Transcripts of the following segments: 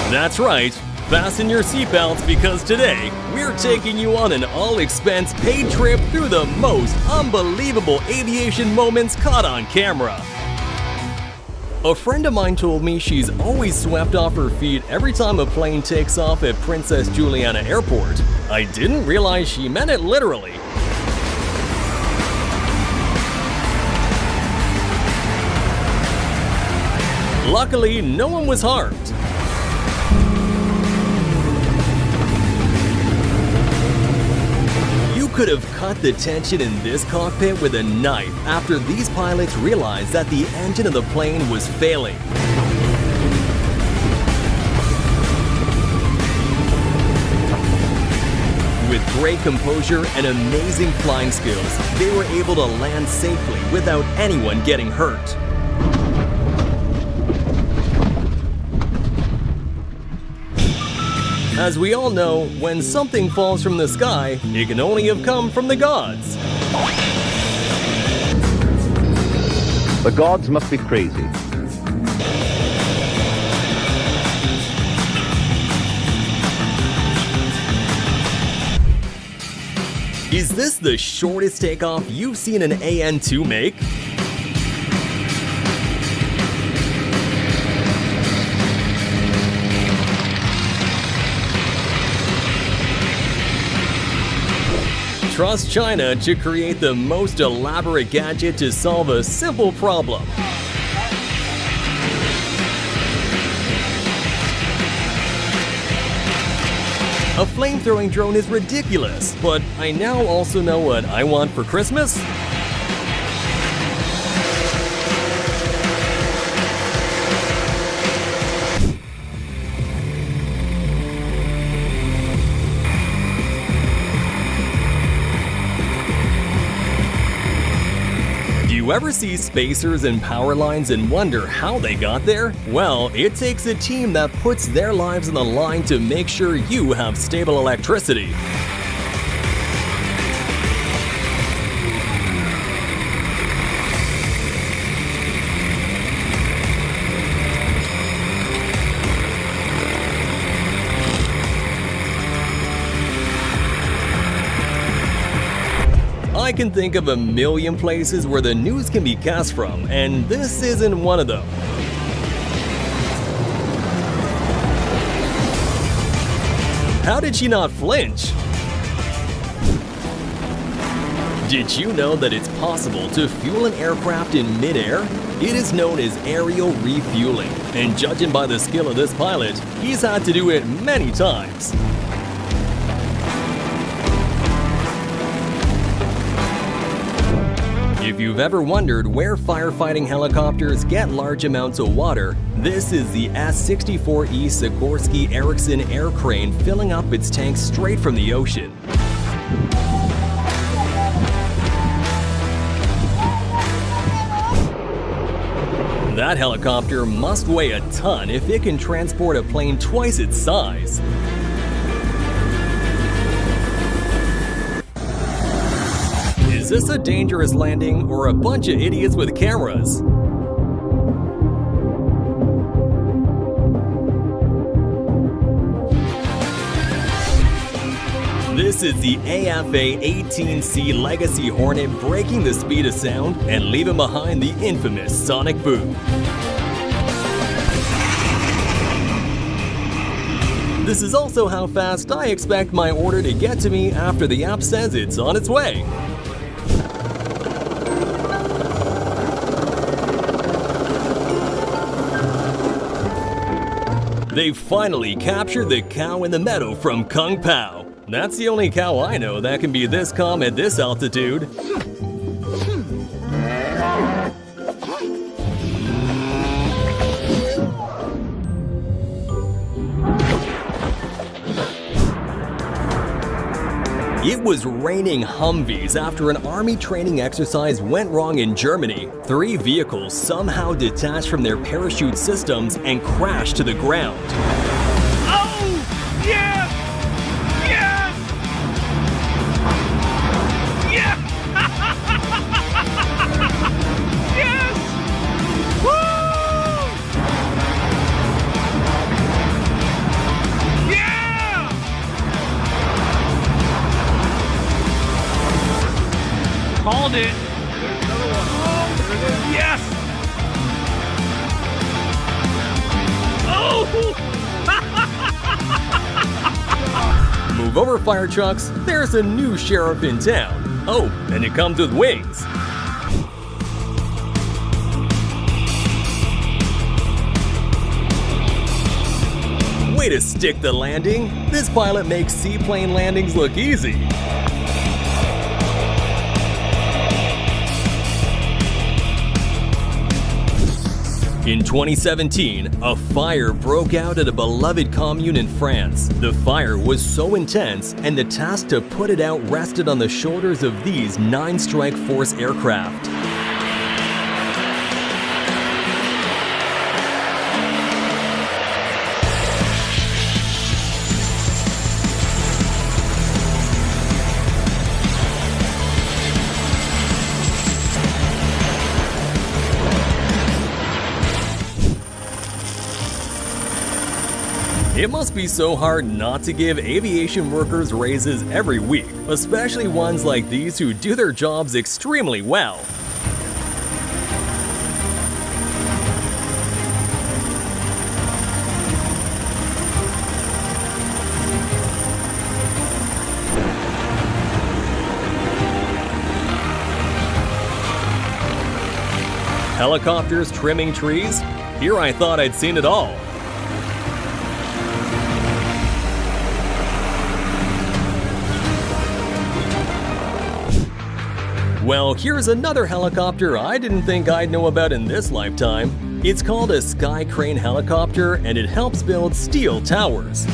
That's right, fasten your seatbelts because today we're taking you on an all-expense paid trip through the most unbelievable aviation moments caught on camera. A friend of mine told me she's always swept off her feet every time a plane takes off at Princess Juliana Airport. I didn't realize she meant it literally. Luckily, no one was harmed. You could have cut the tension in this cockpit with a knife after these pilots realized that the engine of the plane was failing. With great composure and amazing flying skills, they were able to land safely without anyone getting hurt. As we all know, when something falls from the sky, it can only have come from the gods. The gods must be crazy. Is this the shortest takeoff you've seen an AN-2 make? Trust China to create the most elaborate gadget to solve a simple problem. A flame-throwing drone is ridiculous, but I now also know what I want for Christmas. You ever see spacers and power lines and wonder how they got there? Well, it takes a team that puts their lives on the line to make sure you have stable electricity. I can think of a million places where the news can be cast from, and this isn't one of them. How did she not flinch? Did you know that it's possible to fuel an aircraft in mid-air? It is known as aerial refueling, and judging by the skill of this pilot, he's had to do it many times. If you've ever wondered where firefighting helicopters get large amounts of water, this is the S-64E Sikorsky Ericsson air crane filling up its tanks straight from the ocean. That helicopter must weigh a ton if it can transport a plane twice its size. Is this a dangerous landing or a bunch of idiots with cameras? This is the AFA-18C Legacy Hornet breaking the speed of sound and leaving behind the infamous sonic boom. This is also how fast I expect my order to get to me after the app says it's on its way. They finally captured the cow in the meadow from Kung Pao. That's the only cow I know that can be this calm at this altitude. It was raining Humvees after an army training exercise went wrong in Germany. 3 vehicles somehow detached from their parachute systems and crashed to the ground. Oh! Yeah! Yeah! Yeah! Yes! Woo! Nailed it. There's another one. Oh, there it is. Yes. Oh. Move over, fire trucks. There's a new sheriff in town. Oh, and it comes with wings. Way to stick the landing. This pilot makes seaplane landings look easy. In 2017, a fire broke out at a beloved commune in France. The fire was so intense, and the task to put it out rested on the shoulders of these 9 Strike Force aircraft. It must be so hard not to give aviation workers raises every week, especially ones like these who do their jobs extremely well. Helicopters trimming trees? Here I thought I'd seen it all. Well, here's another helicopter I didn't think I'd know about in this lifetime. It's called a Sky Crane helicopter, and it helps build steel towers.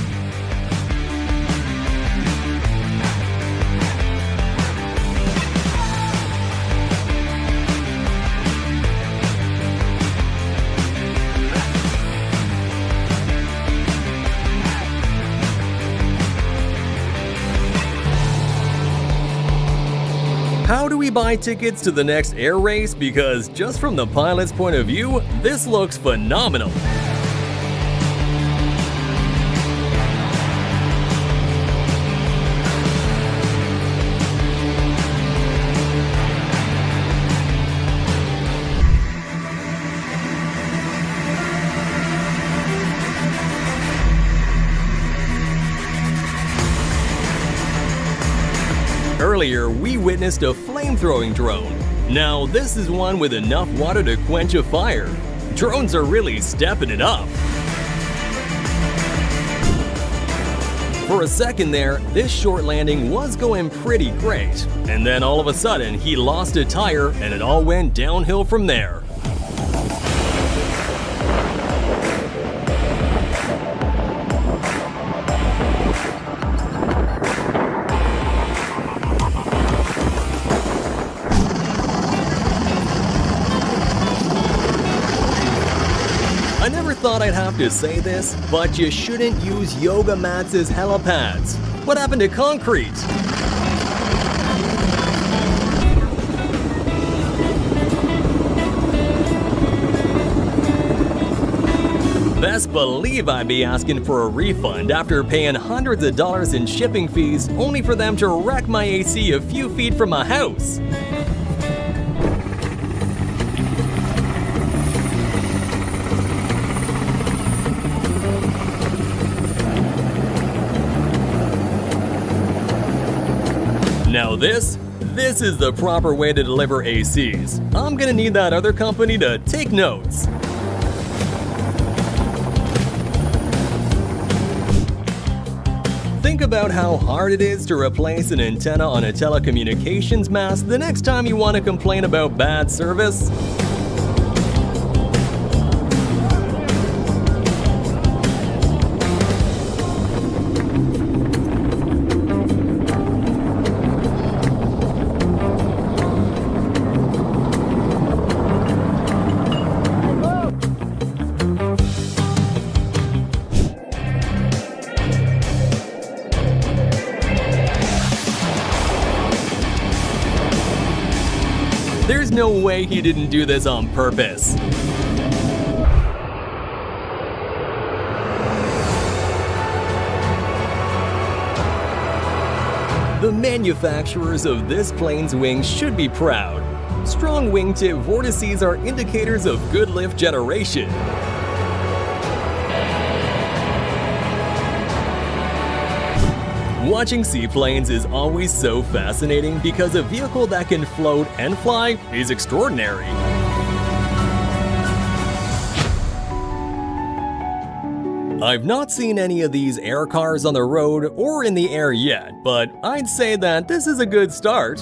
How do we buy tickets to the next air race? Because just from the pilot's point of view, this looks phenomenal. Earlier, we witnessed a flame-throwing drone. Now, this is one with enough water to quench a fire. Drones are really stepping it up. For a second there, this short landing was going pretty great. And then all of a sudden, he lost a tire and it all went downhill from there. I never thought I'd have to say this, but you shouldn't use yoga mats as helipads. What happened to concrete? Best believe I'd be asking for a refund after paying hundreds of dollars in shipping fees only for them to wreck my AC a few feet from my house. Now this is the proper way to deliver ACs. I'm gonna need that other company to take notes. Think about how hard it is to replace an antenna on a telecommunications mast the next time you want to complain about bad service. There's no way he didn't do this on purpose. The manufacturers of this plane's wings should be proud. Strong wingtip vortices are indicators of good lift generation. Watching seaplanes is always so fascinating because a vehicle that can float and fly is extraordinary. I've not seen any of these air cars on the road or in the air yet, but I'd say that this is a good start.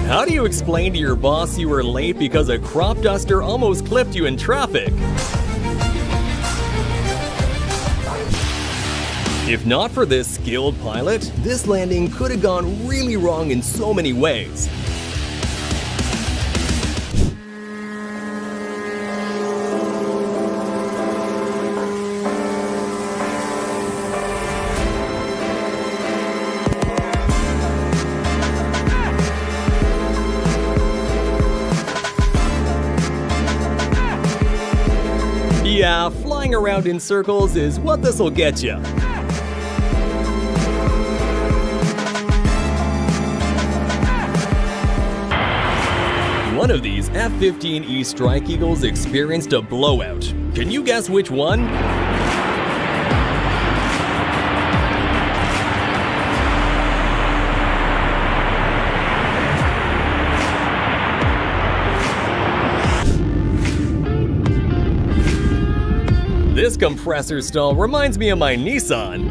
How do you explain to your boss you were late because a crop duster almost clipped you in traffic? If not for this skilled pilot, this landing could have gone really wrong in so many ways. Yeah, flying around in circles is what this'll get you. One of these F-15E Strike Eagles experienced a blowout. Can you guess which one? This compressor stall reminds me of my Nissan.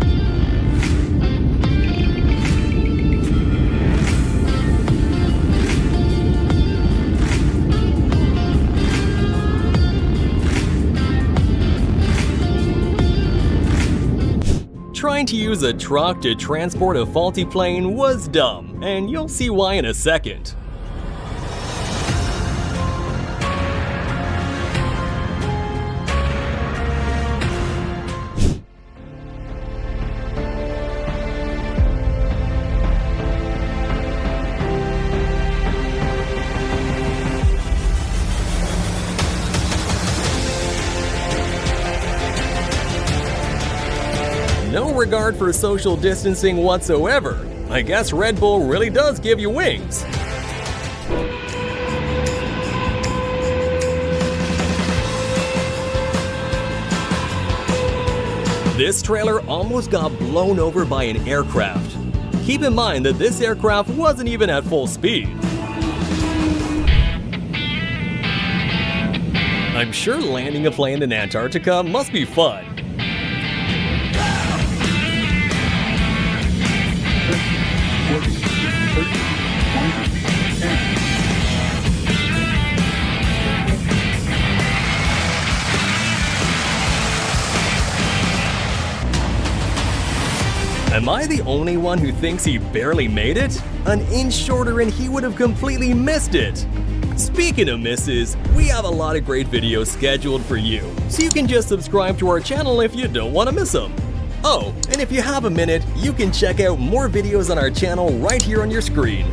Trying to use a truck to transport a faulty plane was dumb, and you'll see why in a second. No regard for social distancing whatsoever. I guess Red Bull really does give you wings. This trailer almost got blown over by an aircraft. Keep in mind that this aircraft wasn't even at full speed. I'm sure landing a plane in Antarctica must be fun. Am I the only one who thinks he barely made it? An inch shorter and he would have completely missed it. Speaking of misses, we have a lot of great videos scheduled for you, so you can just subscribe to our channel if you don't want to miss them. Oh, and if you have a minute, you can check out more videos on our channel right here on your screen.